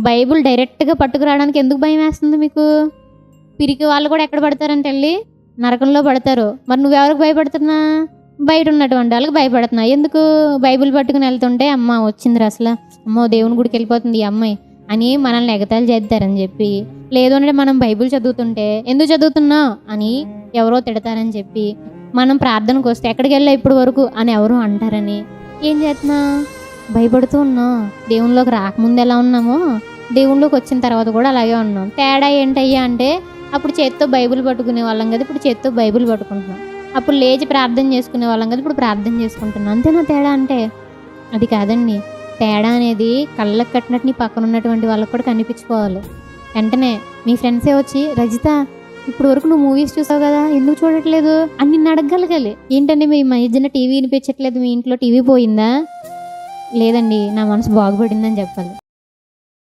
Bible డైరెక్ట్గా పట్టుకురావడానికి ఎందుకు భయం వేస్తుంది మీకు? పిరికి వాళ్ళు కూడా ఎక్కడ పడతారంటే వెళ్ళి నరకంలో పడతారు. మరి నువ్వెవరికి భయపడుతున్నా? బయట ఉన్నటువంటి వాళ్ళకి భయపడుతున్నా. ఎందుకు? బైబిల్ పట్టుకుని వెళ్తుంటే అమ్మ వచ్చిందిరా అసలు, అమ్మో దేవుని గుడికి వెళ్ళిపోతుంది ఈ అమ్మాయి అని మనల్ని ఎగతాళి చేస్తారని చెప్పి, లేదు అంటే మనం బైబిల్ చదువుతుంటే ఎందుకు చదువుతున్నావు అని ఎవరో తిడతారని చెప్పి, మనం ప్రార్థనకు వస్తే ఎక్కడికి వెళ్ళా ఇప్పుడు వరకు అని ఎవరో అంటారని ఏం చేస్తున్నా? భయపడుతూ ఉన్నాం. దేవునిలోకి రాకముందు ఎలా ఉన్నామో దేవునిలోకి వచ్చిన తర్వాత కూడా అలాగే ఉన్నాం. తేడా ఏంటయ్యా అంటే అప్పుడు చేత్తో బైబిల్ పట్టుకునే వాళ్ళం కదా, ఇప్పుడు చేత్తో బైబిల్ పట్టుకుంటున్నాం. అప్పుడు లేచి ప్రార్థన చేసుకునే వాళ్ళం కదా, ఇప్పుడు ప్రార్థన చేసుకుంటున్నాం. అంతేనా తేడా అంటే? అది కాదండి. తేడా అనేది కళ్ళకు కట్టినట్టు నీ పక్కన ఉన్నటువంటి వాళ్ళకి కూడా కనిపించుకోవాలి. వెంటనే మీ ఫ్రెండ్సే వచ్చి, రజిత ఇప్పుడు వరకు నువ్వు మూవీస్ చూసావు కదా, ఎందుకు చూడట్లేదు అని నిన్ను అడగగలగాలి. ఏంటండి మీ మధ్యన టీవీ వినిపించట్లేదు, మీ ఇంట్లో టీవీ పోయిందా? లేదండి నా మనసు బాగుపడిందని చెప్పాలి.